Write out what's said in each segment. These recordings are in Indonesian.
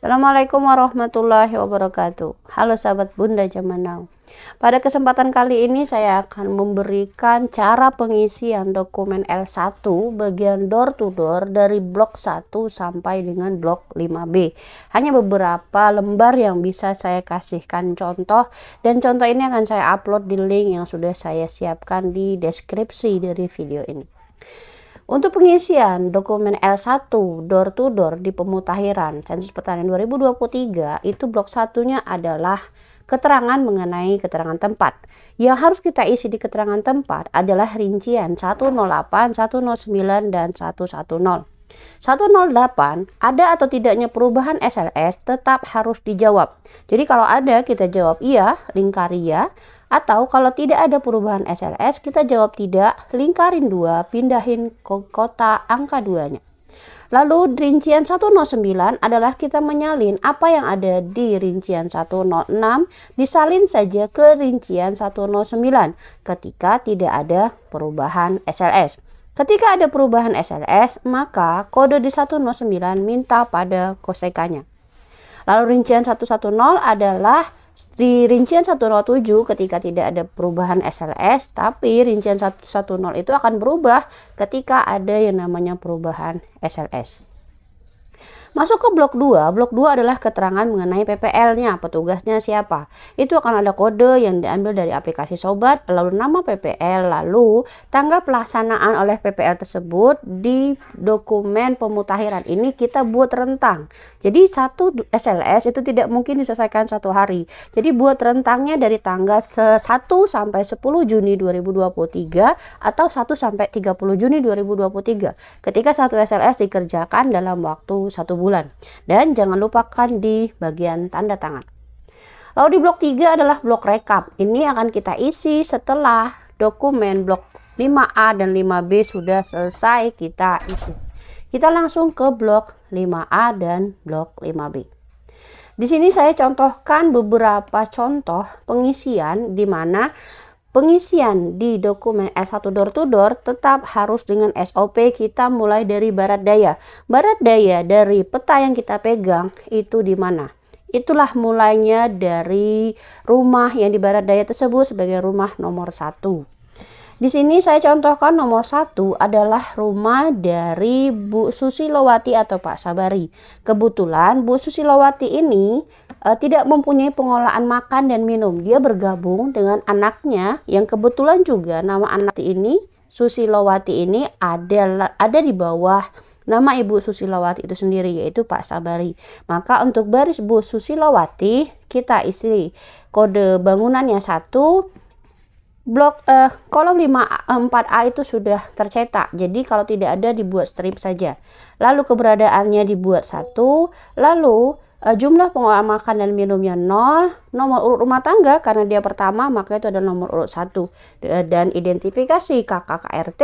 Assalamualaikum warahmatullahi wabarakatuh. Halo sahabat Bunda Zaman Now. Pada kesempatan kali ini saya akan memberikan cara pengisian dokumen L1 bagian door to door dari blok 1 sampai dengan blok 5B. Hanya beberapa lembar yang bisa saya kasihkan contoh, dan contoh ini akan saya upload di link yang sudah saya siapkan di deskripsi dari video ini. Untuk pengisian dokumen L1 door to door di pemutahiran Sensus Pertanian 2023 itu blok satunya adalah keterangan mengenai keterangan tempat. Yang harus kita isi di keterangan tempat adalah rincian 108, 109, dan 110. 108 ada atau tidaknya perubahan SLS tetap harus dijawab. Jadi kalau ada kita jawab iya, lingkari ya. Atau kalau tidak ada perubahan SLS kita jawab tidak, lingkarin 2, pindahin ke kotak angka 2-nya. Lalu rincian 109 adalah kita menyalin apa yang ada di rincian 106 disalin saja ke rincian 109 ketika tidak ada perubahan SLS. Ketika ada perubahan SLS maka kode di 109 minta pada kosekannya. Lalu rincian 110 adalah di rincian 107 ketika tidak ada perubahan SLS, tapi rincian 110 itu akan berubah ketika ada yang namanya perubahan SLS. Masuk ke blok 2. Blok 2 adalah keterangan mengenai PPL-nya, petugasnya siapa. Itu akan ada kode yang diambil dari aplikasi Sobat, lalu nama PPL, lalu tanggal pelaksanaan oleh PPL tersebut di dokumen pemutahiran ini kita buat rentang. Jadi satu SLS itu tidak mungkin diselesaikan satu hari. Jadi buat rentangnya dari tanggal 1 sampai 10 Juni 2023 atau 1 sampai 30 Juni 2023. Ketika satu SLS dikerjakan dalam waktu 1 bulan. Dan jangan lupakan di bagian tanda tangan. Lalu di blok 3 adalah blok rekap. Ini akan kita isi setelah dokumen blok 5A dan 5B sudah selesai kita isi. Kita langsung ke blok 5A dan blok 5B. Di sini saya contohkan beberapa contoh pengisian di mana pengisian di dokumen S1 door to door tetap harus dengan SOP kita mulai dari barat daya. Barat daya dari peta yang kita pegang itu di mana? Itulah mulainya dari rumah yang di barat daya tersebut sebagai rumah nomor 1. Di sini saya contohkan nomor 1 adalah rumah dari Bu Susilowati atau Pak Sabari. Kebetulan Bu Susilowati ini tidak mempunyai pengolahan makan dan minum. Dia bergabung dengan anaknya yang kebetulan juga nama anak ini Susilowati ini ada di bawah nama Ibu Susilowati itu sendiri, yaitu Pak Sabari. Maka untuk baris Bu Susilowati kita isi kode bangunannya 1. Blok kolom 4A itu sudah tercetak. Jadi kalau tidak ada dibuat strip saja. Lalu keberadaannya dibuat 1. Lalu jumlah pengolahan makan dan minumnya 0. Nomor urut rumah tangga karena dia pertama maka itu ada nomor urut 1. Dan identifikasi KKKRT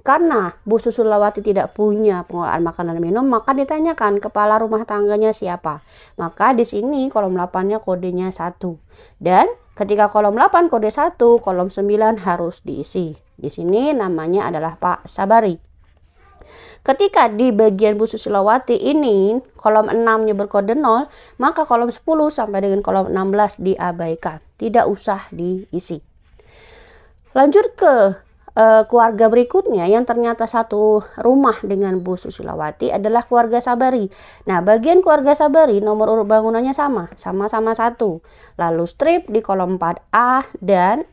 karena Bu Susilowati tidak punya pengolahan makan dan minum maka ditanyakan kepala rumah tangganya siapa. Maka di sini kolom 8-nya kodenya 1. Dan ketika kolom 8 kode 1, kolom 9 harus diisi. Di sini namanya adalah Pak Sabari. Ketika di bagian Bu Susilowati ini kolom 6-nya berkode 0, maka kolom 10 sampai dengan kolom 16 diabaikan. Tidak usah diisi. Lanjut ke keluarga berikutnya yang ternyata satu rumah dengan Bu Susilowati adalah keluarga Sabari. Nah, bagian keluarga Sabari nomor urut bangunannya sama-sama 1. Lalu strip di kolom 4A dan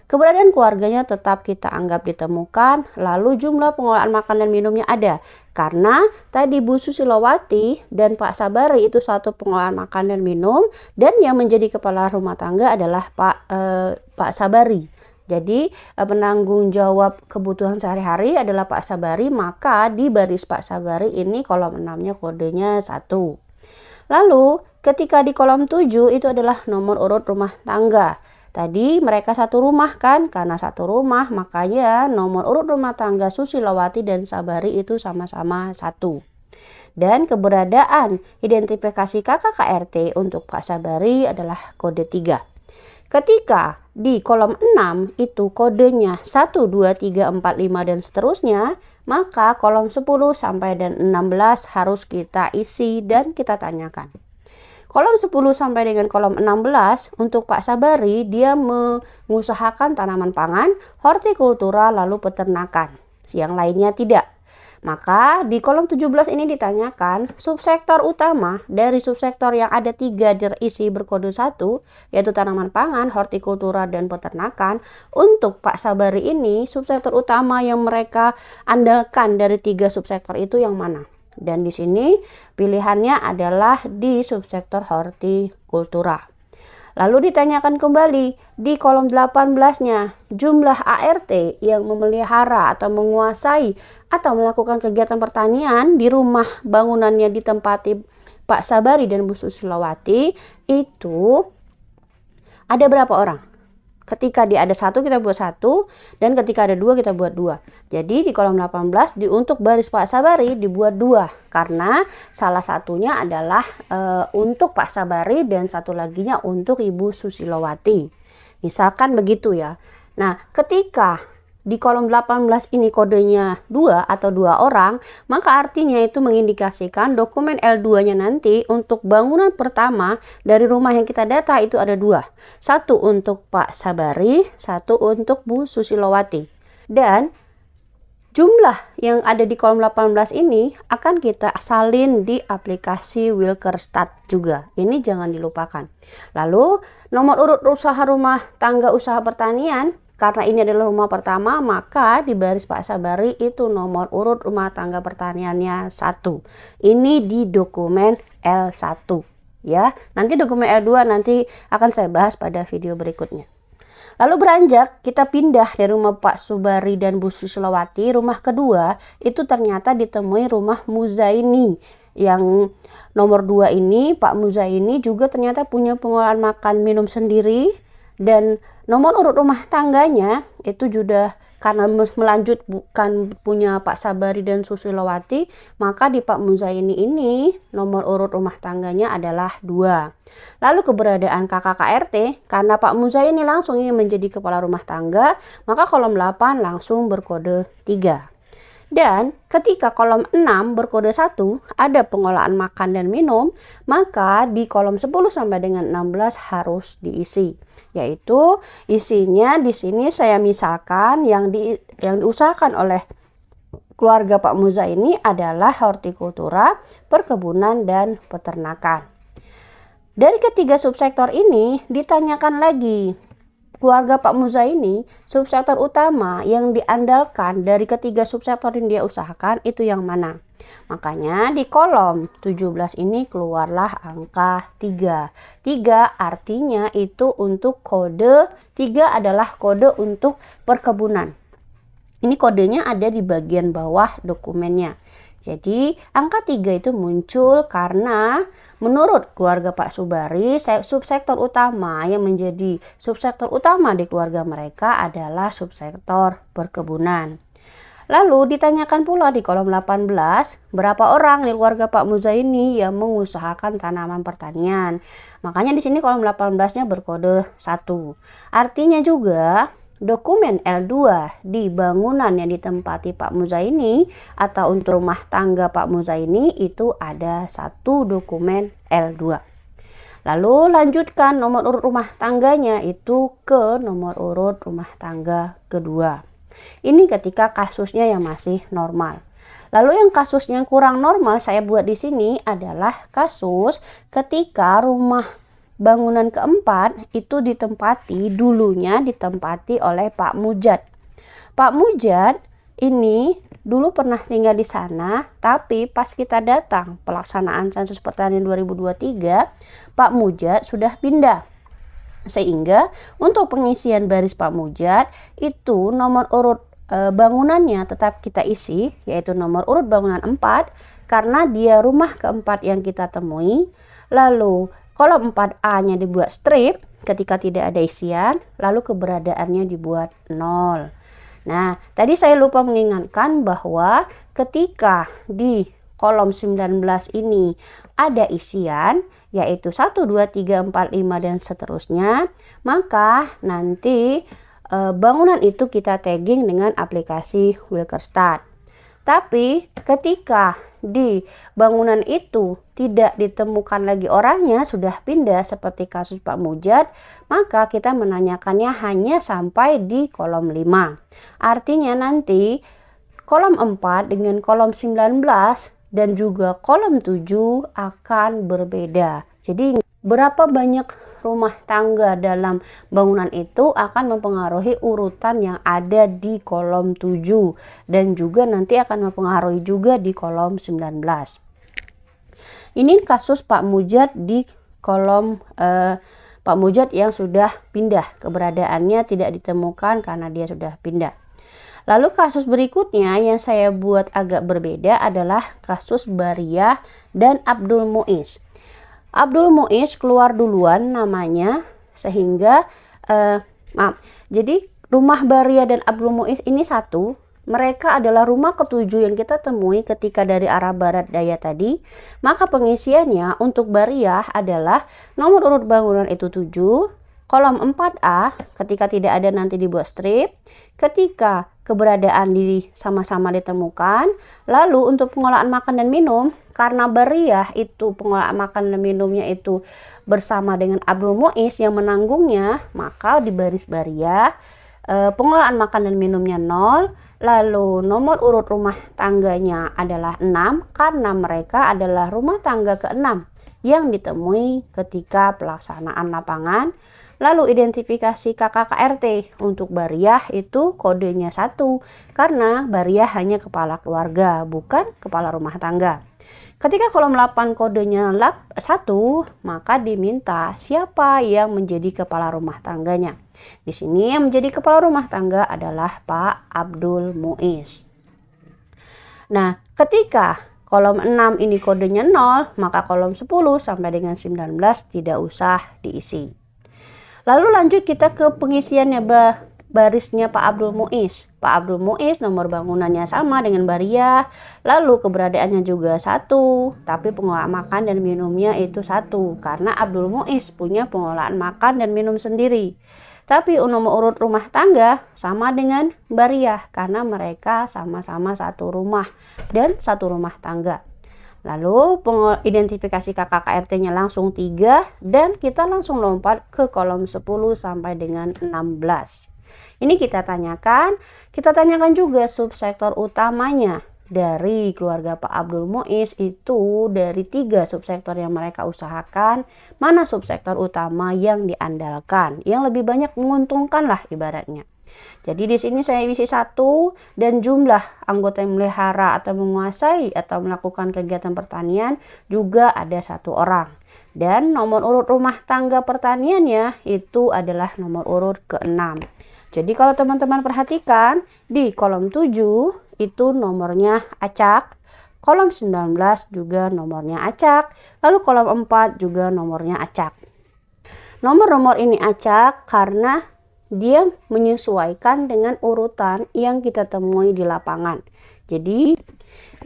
keberadaan keluarganya tetap kita anggap ditemukan. Lalu jumlah pengolahan makan dan minumnya ada. Karena tadi Bu Susilowati dan Pak Sabari itu satu pengolahan makan dan minum, dan yang menjadi kepala rumah tangga adalah Pak Sabari. Jadi penanggung jawab kebutuhan sehari-hari adalah Pak Sabari, maka di baris Pak Sabari ini kolom 6-nya kodenya 1. Lalu ketika di kolom 7 itu adalah nomor urut rumah tangga. Tadi mereka satu rumah kan, karena satu rumah makanya nomor urut rumah tangga Susilowati dan Sabari itu sama-sama 1. Dan keberadaan identifikasi KKKRT untuk Pak Sabari adalah kode 3. Ketika di kolom 6 itu kodenya 1, 2, 3, 4, 5 dan seterusnya, maka kolom 10 sampai dan 16 harus kita isi dan kita tanyakan. Kolom 10 sampai dengan kolom 16 untuk Pak Sabari, dia mengusahakan tanaman pangan, hortikultura, lalu peternakan. Yang lainnya tidak. Maka di kolom 17 ini ditanyakan subsektor utama dari subsektor yang ada 3 terisi berkode 1, yaitu tanaman pangan, hortikultura, dan peternakan. Untuk Pak Sabari ini subsektor utama yang mereka andalkan dari 3 subsektor itu yang mana? Dan di sini pilihannya adalah di subsektor hortikultura. Lalu ditanyakan kembali di kolom 18-nya, jumlah ART yang memelihara atau menguasai atau melakukan kegiatan pertanian di rumah bangunannya ditempati Pak Sabari dan Bu Susilowati itu ada berapa orang? Ketika dia ada 1 kita buat 1, dan ketika ada 2 kita buat 2. Jadi di kolom 18 untuk baris Pak Sabari dibuat 2 karena salah satunya adalah untuk Pak Sabari dan satu laginya untuk Ibu Susilowati. Misalkan begitu ya. Nah, ketika di kolom 18 ini kodenya 2 atau 2 orang, maka artinya itu mengindikasikan dokumen L2-nya nanti untuk bangunan pertama dari rumah yang kita data itu ada 2. 1 untuk Pak Sabari, 1 untuk Bu Susilowati. Dan jumlah yang ada di kolom 18 ini akan kita salin di aplikasi Wilkerstat juga. Ini jangan dilupakan. Lalu nomor urut usaha rumah tangga usaha pertanian, karena ini adalah rumah pertama, maka di baris Pak Sabari itu nomor urut rumah tangga pertaniannya 1. Ini di dokumen L1 ya. Nanti dokumen L2 nanti akan saya bahas pada video berikutnya. Lalu beranjak kita pindah dari rumah Pak Sabari dan Bu Susilowati, rumah kedua itu ternyata ditemui rumah Muzaini. Yang nomor 2 ini Pak Muzaini juga ternyata punya pengolahan makan minum sendiri. Dan nomor urut rumah tangganya itu juga karena melanjut bukan punya Pak Sabari dan Susilowati, maka di Pak Muzaini ini nomor urut rumah tangganya adalah 2. Lalu keberadaan kakak KRT, karena Pak Muzaini langsung ingin menjadi kepala rumah tangga, maka kolom 8 langsung berkode 3. Dan ketika kolom 6 berkode 1 ada pengolahan makan dan minum, maka di kolom 10 sampai dengan 16 harus diisi. Yaitu isinya di sini saya misalkan yang diusahakan oleh keluarga Pak Muza ini adalah hortikultura, perkebunan, dan peternakan. Dari ketiga subsektor ini ditanyakan lagi, keluarga Pak Muza ini subsektor utama yang diandalkan dari ketiga subsektor yang dia usahakan itu yang mana? Makanya di kolom 17 ini keluarlah angka 3. 3 artinya itu untuk kode, 3 adalah kode untuk perkebunan. Ini kodenya ada di bagian bawah dokumennya. Jadi angka 3 itu muncul karena menurut keluarga Pak Sabari, subsektor utama yang menjadi subsektor utama di keluarga mereka adalah subsektor perkebunan. Lalu ditanyakan pula di kolom 18, berapa orang di keluarga Pak Muza ini yang mengusahakan tanaman pertanian. Makanya di sini kolom 18-nya berkode 1. Artinya juga dokumen L2 di bangunan yang ditempati Pak Muza ini atau untuk rumah tangga Pak Muza ini itu ada 1 dokumen L2. Lalu lanjutkan nomor urut rumah tangganya itu ke nomor urut rumah tangga kedua. Ini ketika kasusnya yang masih normal. Lalu yang kasusnya kurang normal saya buat di sini adalah kasus ketika rumah bangunan keempat itu dulunya ditempati oleh Pak Mujad. Pak Mujad ini dulu pernah tinggal di sana, tapi pas kita datang pelaksanaan sensus pertanian 2023, Pak Mujad sudah pindah. Sehingga untuk pengisian baris Pak Mujad itu nomor urut bangunannya tetap kita isi, yaitu nomor urut bangunan 4 karena dia rumah keempat yang kita temui. Lalu kolom 4A nya dibuat strip ketika tidak ada isian, lalu keberadaannya dibuat 0. Nah, tadi saya lupa mengingatkan bahwa ketika di kolom 19 ini ada isian, yaitu 1, 2, 3, 4, 5, dan seterusnya, maka nanti bangunan itu kita tagging dengan aplikasi Wilkerstad. Tapi ketika di bangunan itu tidak ditemukan lagi orangnya, sudah pindah seperti kasus Pak Mujad, maka kita menanyakannya hanya sampai di kolom 5. Artinya nanti kolom 4 dengan kolom 19 dan juga kolom 7 akan berbeda. Jadi berapa banyak rumah tangga dalam bangunan itu akan mempengaruhi urutan yang ada di kolom 7 dan juga nanti akan mempengaruhi juga di kolom 19. Ini kasus Pak Mujad di kolom Pak Mujad yang sudah pindah, keberadaannya tidak ditemukan karena dia sudah pindah. Lalu kasus berikutnya yang saya buat agak berbeda adalah kasus Bariah dan Abdul Muiz. Abdul Muiz keluar duluan namanya, sehingga jadi rumah Bariah dan Abdul Muiz ini satu. Mereka adalah rumah ketujuh yang kita temui ketika dari arah barat daya tadi. Maka pengisiannya untuk Bariah adalah nomor urut bangunan itu 7, kolom 4A ketika tidak ada nanti dibuat strip, ketika keberadaan sama-sama ditemukan. Lalu untuk pengolahan makan dan minum, karena Bariah itu pengolahan makan dan minumnya itu bersama dengan Abdul Muiz yang menanggungnya, maka di baris Bariah pengolahan makan dan minumnya 0. Lalu nomor urut rumah tangganya adalah 6 karena mereka adalah rumah tangga ke-6 yang ditemui ketika pelaksanaan lapangan. Lalu identifikasi KKKRT untuk Bariah itu kodenya 1 karena Bariah hanya kepala keluarga, bukan kepala rumah tangga. Ketika kolom 8 kodenya 1, maka diminta siapa yang menjadi kepala rumah tangganya. Di sini yang menjadi kepala rumah tangga adalah Pak Abdul Muiz. Nah, ketika kolom 6 ini kodenya 0, maka kolom 10 sampai dengan 19 tidak usah diisi. Lalu lanjut kita ke pengisiannya barisnya Pak Abdul Muiz. Pak Abdul Muiz nomor bangunannya sama dengan Bariah, lalu keberadaannya juga 1, tapi pengolahan makan dan minumnya itu 1 karena Abdul Muiz punya pengolahan makan dan minum sendiri. Tapi nomor urut rumah tangga sama dengan Bariah karena mereka sama-sama satu rumah dan satu rumah tangga. Lalu identifikasi KKKRT-nya langsung 3 dan kita langsung lompat ke kolom 10 sampai dengan 16. Ini kita tanyakan juga subsektor utamanya dari keluarga Pak Abdul Muiz itu dari 3 subsektor yang mereka usahakan, mana subsektor utama yang diandalkan, yang lebih banyak menguntungkan lah ibaratnya. Jadi di sini saya isi 1 dan jumlah anggota yang memelihara atau menguasai atau melakukan kegiatan pertanian juga ada 1 orang. Dan nomor urut rumah tangga pertaniannya itu adalah nomor urut ke-6. Jadi kalau teman-teman perhatikan di kolom 7 itu nomornya acak, kolom 19 juga nomornya acak, lalu kolom 4 juga nomornya acak. Nomor-nomor ini acak karena dia menyesuaikan dengan urutan yang kita temui di lapangan. Jadi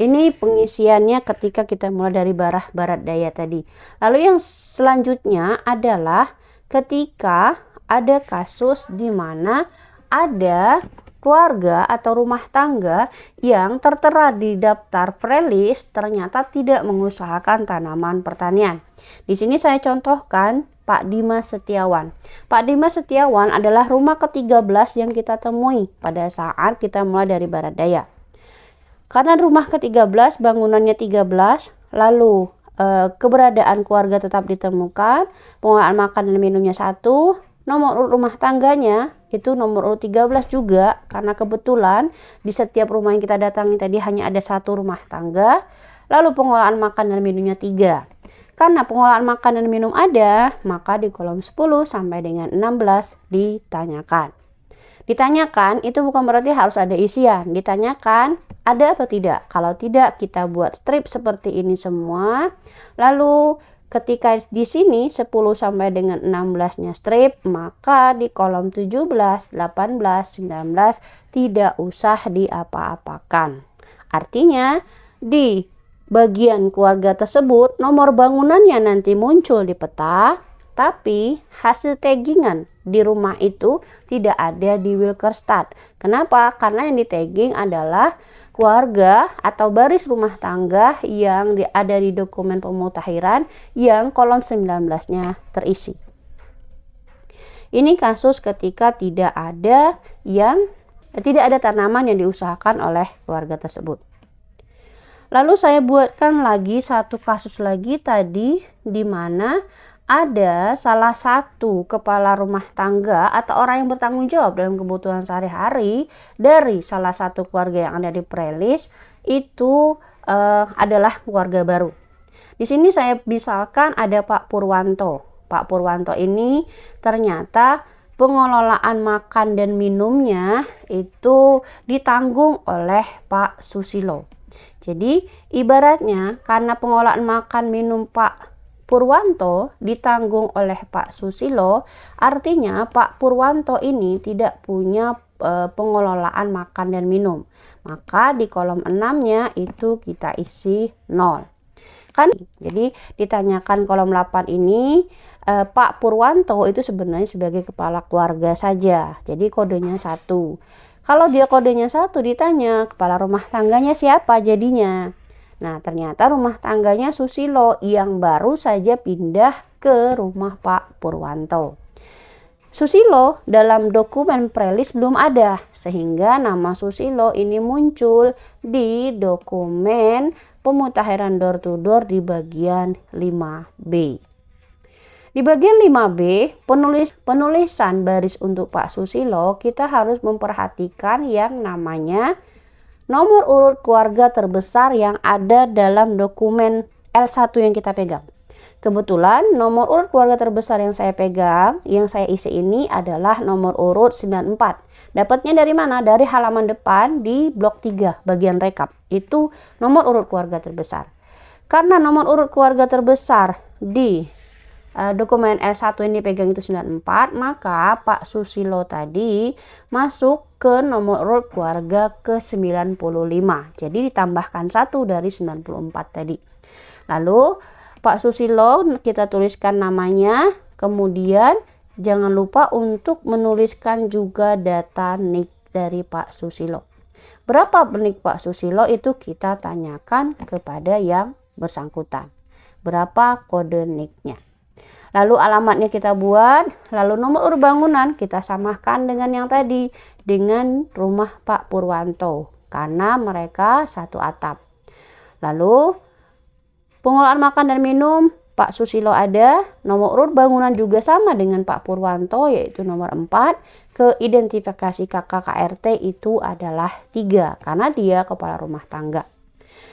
ini pengisiannya ketika kita mulai dari barat daya tadi. Lalu yang selanjutnya adalah ketika ada kasus di mana ada keluarga atau rumah tangga yang tertera di daftar prelist ternyata tidak mengusahakan tanaman pertanian. Di sini saya contohkan Pak Dimas Setiawan. Pak Dimas Setiawan adalah rumah ke-13 yang kita temui pada saat kita mulai dari barat daya. Karena rumah ke-13 bangunannya 13, lalu keberadaan keluarga tetap ditemukan, pengolahan makan dan minumnya 1, nomor urut rumah tangganya itu nomor urut 13 juga karena kebetulan di setiap rumah yang kita datangi tadi hanya ada 1 rumah tangga, lalu pengolahan makan dan minumnya 3. Karena pengolahan makan dan minum ada, maka di kolom 10 sampai dengan 16 ditanyakan. Ditanyakan itu bukan berarti harus ada isian. Ditanyakan ada atau tidak. Kalau tidak, kita buat strip seperti ini semua. Lalu ketika di sini 10 sampai dengan 16-nya strip, maka di kolom 17, 18, 19 tidak usah diapa-apakan. Artinya di bagian keluarga tersebut nomor bangunannya nanti muncul di peta, tapi hasil taggingan di rumah itu tidak ada di Wilkerstad. Kenapa? Karena yang di tagging adalah keluarga atau baris rumah tangga yang ada di dokumen pemutakhiran yang kolom 19-nya terisi. Ini kasus ketika tidak ada tanaman yang diusahakan oleh keluarga tersebut. Lalu saya buatkan lagi satu kasus lagi tadi, di mana ada salah satu kepala rumah tangga atau orang yang bertanggung jawab dalam kebutuhan sehari-hari dari salah satu keluarga yang ada di prelist itu adalah keluarga baru. Di sini saya misalkan ada Pak Purwanto. Pak Purwanto ini ternyata pengelolaan makan dan minumnya itu ditanggung oleh Pak Susilo. Jadi ibaratnya karena pengelolaan makan minum Pak Purwanto ditanggung oleh Pak Susilo, artinya Pak Purwanto ini tidak punya pengelolaan makan dan minum. Maka di kolom 6-nya itu kita isi 0. Kan jadi ditanyakan kolom 8 ini Pak Purwanto itu sebenarnya sebagai kepala keluarga saja. Jadi kodenya 1. Kalau dia kodenya 1 ditanya kepala rumah tangganya siapa jadinya. Nah, ternyata rumah tangganya Susilo yang baru saja pindah ke rumah Pak Purwanto. Susilo dalam dokumen prelist belum ada, sehingga nama Susilo ini muncul di dokumen pemutakhiran door to door di bagian 5B. Di bagian 5B, penulisan baris untuk Pak Susilo, kita harus memperhatikan yang namanya nomor urut keluarga terbesar yang ada dalam dokumen L1 yang kita pegang. Kebetulan nomor urut keluarga terbesar yang saya pegang, yang saya isi ini adalah nomor urut 94. Dapatnya dari mana? Dari halaman depan di blok 3 bagian rekap. Itu nomor urut keluarga terbesar. Karena nomor urut keluarga terbesar di dokumen L1 ini pegang itu 94, maka Pak Susilo tadi masuk ke nomor urut keluarga ke 95. Jadi ditambahkan 1 dari 94 tadi. Lalu Pak Susilo kita tuliskan namanya, kemudian jangan lupa untuk menuliskan juga data NIK dari Pak Susilo. Berapa NIK Pak Susilo itu kita tanyakan kepada yang bersangkutan. Berapa kode NIK-nya. Lalu alamatnya kita buat, lalu nomor urut bangunan kita samakan dengan yang tadi, dengan rumah Pak Purwanto, karena mereka satu atap. Lalu pengelolaan makan dan minum Pak Susilo ada, nomor urut bangunan juga sama dengan Pak Purwanto yaitu nomor 4, keidentifikasi kakak KRT itu adalah 3 karena dia kepala rumah tangga.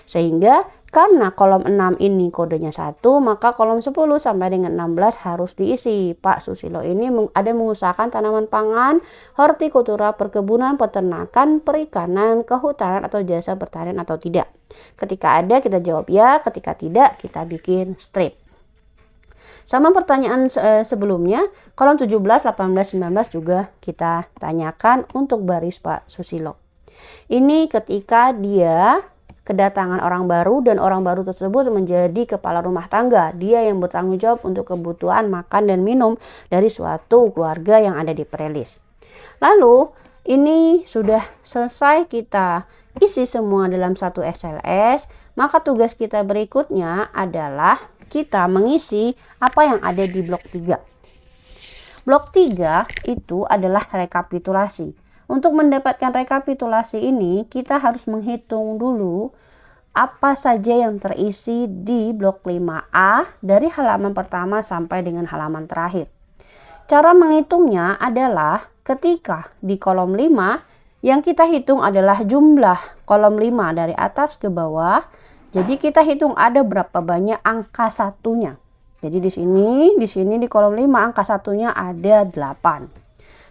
Sehingga karena kolom 6 ini kodenya 1, maka kolom 10 sampai dengan 16 harus diisi. Pak Susilo ini ada mengusahakan tanaman pangan, hortikultura, perkebunan, peternakan, perikanan, kehutanan atau jasa pertanian atau tidak. Ketika ada kita jawab ya, ketika tidak kita bikin strip. Sama pertanyaan sebelumnya, kolom 17, 18, 19 juga kita tanyakan untuk baris Pak Susilo. Ini ketika dia kedatangan orang baru dan orang baru tersebut menjadi kepala rumah tangga. Dia yang bertanggung jawab untuk kebutuhan makan dan minum dari suatu keluarga yang ada di prelist. Lalu ini sudah selesai kita isi semua dalam satu SLS, maka tugas kita berikutnya adalah kita mengisi apa yang ada di blok 3. Blok 3 itu adalah rekapitulasi. Untuk mendapatkan rekapitulasi ini, kita harus menghitung dulu apa saja yang terisi di blok 5A dari halaman pertama sampai dengan halaman terakhir. Cara menghitungnya adalah ketika di kolom 5, yang kita hitung adalah jumlah kolom 5 dari atas ke bawah. Jadi kita hitung ada berapa banyak angka satunya. Jadi di sini di kolom 5 angka satunya ada 8.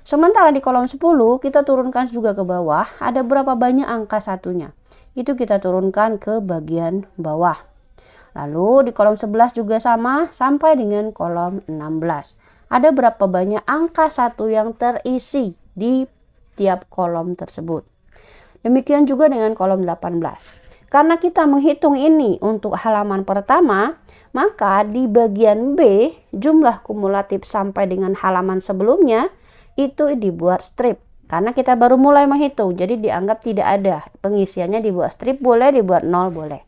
Sementara di kolom 10 kita turunkan juga ke bawah, ada berapa banyak angka satunya. Itu kita turunkan ke bagian bawah. Lalu di kolom 11 juga sama sampai dengan kolom 16. Ada berapa banyak angka satu yang terisi di tiap kolom tersebut. Demikian juga dengan kolom 18. Karena kita menghitung ini untuk halaman pertama, maka di bagian B jumlah kumulatif sampai dengan halaman sebelumnya itu dibuat strip. Karena kita baru mulai menghitung, jadi dianggap tidak ada. Pengisiannya dibuat strip boleh, dibuat 0 boleh.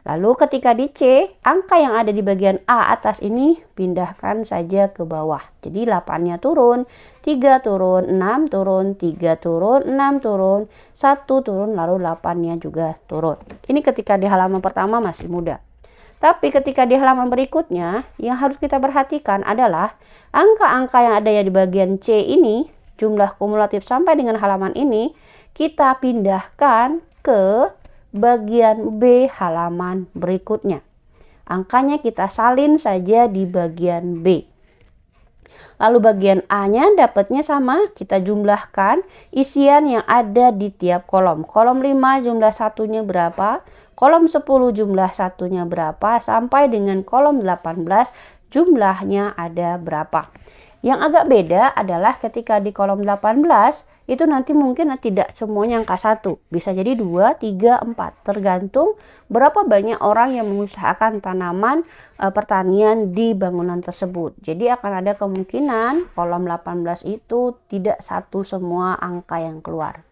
Lalu ketika di C, angka yang ada di bagian A atas ini pindahkan saja ke bawah. Jadi 8-nya turun, 3 turun, 6 turun, 3 turun, 6 turun, 1 turun, lalu 8-nya juga turun. Ini ketika di halaman pertama masih mudah. Tapi ketika di halaman berikutnya, yang harus kita perhatikan adalah angka-angka yang ada di bagian C ini, jumlah kumulatif sampai dengan halaman ini, kita pindahkan ke bagian B halaman berikutnya. Angkanya kita salin saja di bagian B. Lalu bagian A-nya dapatnya sama, kita jumlahkan isian yang ada di tiap kolom. Kolom 5 jumlah satunya berapa, kolom 10 jumlah satunya berapa, sampai dengan kolom 18 jumlahnya ada berapa. Yang agak beda adalah ketika di kolom 18 itu nanti mungkin tidak semuanya angka 1. Bisa jadi 2, 3, 4. Tergantung berapa banyak orang yang mengusahakan tanaman pertanian di bangunan tersebut. Jadi akan ada kemungkinan kolom 18 itu tidak satu semua angka yang keluar.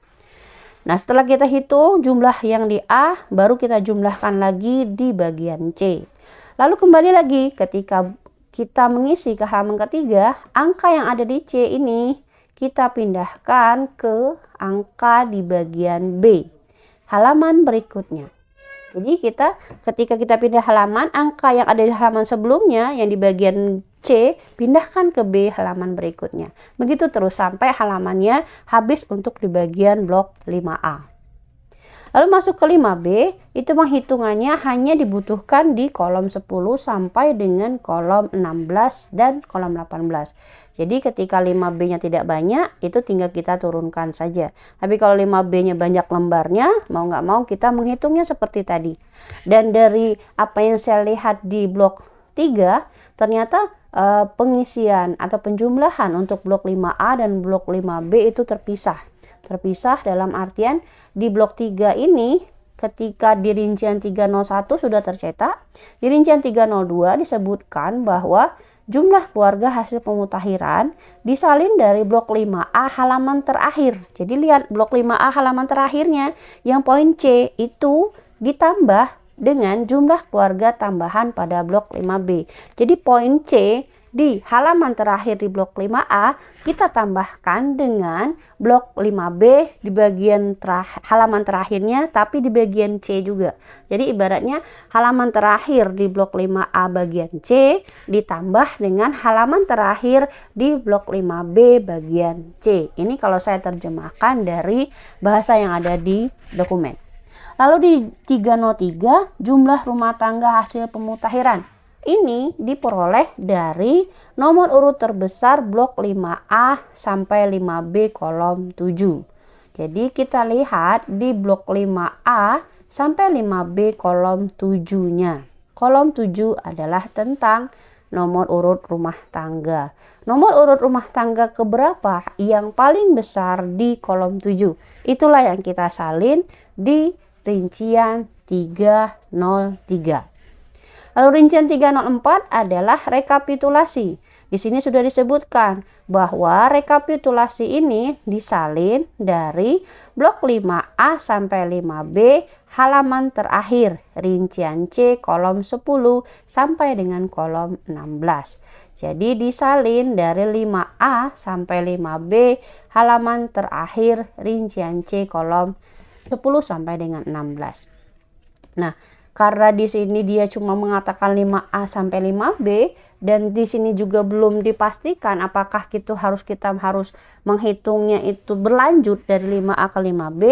Nah, setelah kita hitung jumlah yang di A, baru kita jumlahkan lagi di bagian C. Lalu kembali lagi ketika kita mengisi ke halaman ketiga, angka yang ada di C ini kita pindahkan ke angka di bagian B, halaman berikutnya. Jadi ketika kita pindah halaman, angka yang ada di halaman sebelumnya yang di bagian C, pindahkan ke B halaman berikutnya. Begitu terus sampai halamannya habis untuk di bagian blok 5A. Lalu masuk ke 5B, itu penghitungannya hanya dibutuhkan di kolom 10 sampai dengan kolom 16 dan kolom 18. Jadi ketika 5B-nya tidak banyak, itu tinggal kita turunkan saja. Tapi kalau 5B-nya banyak lembarnya, mau nggak mau kita menghitungnya seperti tadi. Dan dari apa yang saya lihat di blok 3, ternyata pengisian atau penjumlahan untuk blok 5A dan blok 5B itu terpisah. Terpisah dalam artian di blok 3 ini ketika di rincian 301 sudah tercetak, di rincian 302 disebutkan bahwa jumlah keluarga hasil pemutakhiran disalin dari blok 5A halaman terakhir. Jadi lihat blok 5A halaman terakhirnya yang poin C itu ditambah dengan jumlah keluarga tambahan pada blok 5B. Jadi poin C di halaman terakhir di blok 5A kita tambahkan dengan blok 5B di bagian halaman terakhirnya, tapi di bagian C juga. Jadi ibaratnya halaman terakhir di blok 5A bagian C ditambah dengan halaman terakhir di blok 5B bagian C. Ini kalau saya terjemahkan dari bahasa yang ada di dokumen. Lalu di 303 jumlah rumah tangga hasil pemutakhiran. Ini diperoleh dari nomor urut terbesar blok 5A sampai 5B kolom 7. Jadi kita lihat di blok 5A sampai 5B kolom 7-nya. Kolom 7 adalah tentang nomor urut rumah tangga. Nomor urut rumah tangga keberapa yang paling besar di kolom 7? Itulah yang kita salin di rincian 303. Lalu rincian 304 adalah rekapitulasi. Di sini sudah disebutkan bahwa rekapitulasi ini disalin dari blok 5A sampai 5B halaman terakhir, rincian C kolom 10 sampai dengan kolom 16. Jadi disalin dari 5A sampai 5B halaman terakhir, rincian C kolom 10 sampai dengan 16. Nah, karena di sini dia cuma mengatakan 5A sampai 5B dan di sini juga belum dipastikan apakah kita harus menghitungnya itu berlanjut dari 5A ke 5B,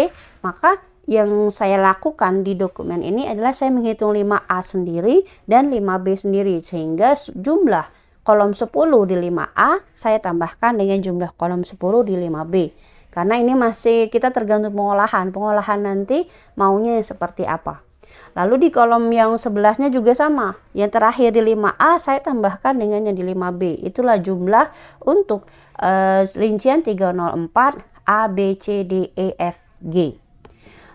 maka yang saya lakukan di dokumen ini adalah saya menghitung 5A sendiri dan 5B sendiri, sehingga jumlah kolom 10 di 5A saya tambahkan dengan jumlah kolom 10 di 5B. Karena ini masih kita tergantung pengolahan nanti maunya seperti apa. Lalu di kolom yang sebelahnya juga sama. Yang terakhir di 5A saya tambahkan dengan yang di 5B. Itulah jumlah untuk rincian 304 A, B, C, D, E, F, G.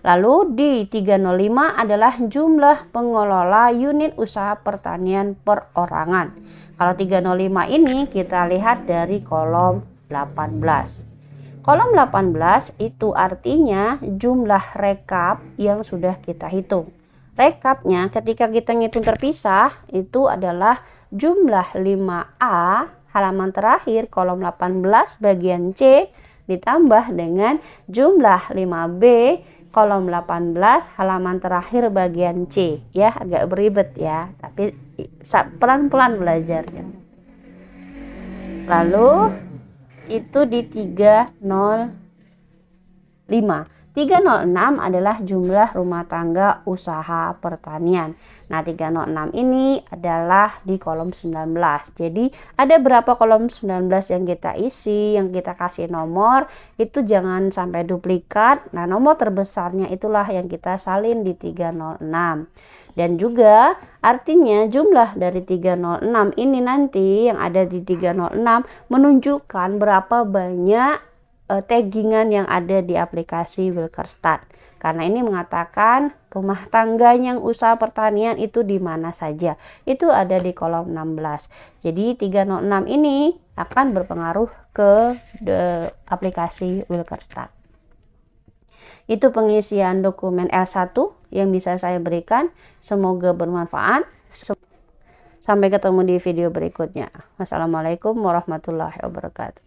Lalu di 305 adalah jumlah pengelola unit usaha pertanian perorangan. Kalau 305 ini kita lihat dari kolom 18. Kolom 18 itu artinya jumlah rekap yang sudah kita hitung. Rekapnya ketika kita ngitung terpisah itu adalah jumlah 5A halaman terakhir kolom 18 bagian C ditambah dengan jumlah 5B kolom 18 halaman terakhir bagian C. Ya, agak beribet ya, tapi pelan-pelan belajarnya. Lalu itu di 305. 306 adalah jumlah rumah tangga usaha pertanian. Nah, 306 ini adalah di kolom 19. Jadi, ada berapa kolom 19 yang kita isi, yang kita kasih nomor, itu jangan sampai duplikat. Nah, nomor terbesarnya itulah yang kita salin di 306. Dan juga artinya jumlah dari 306 ini nanti yang ada di 306 menunjukkan berapa banyak taggingan yang ada di aplikasi Wilkerstart. Karena ini mengatakan rumah tangga yang usaha pertanian itu di mana saja. Itu ada di kolom 16. Jadi 306 ini akan berpengaruh ke aplikasi Wilkerstart. Itu pengisian dokumen L1 yang bisa saya berikan. Semoga bermanfaat. Sampai ketemu di video berikutnya. Wassalamualaikum warahmatullahi wabarakatuh.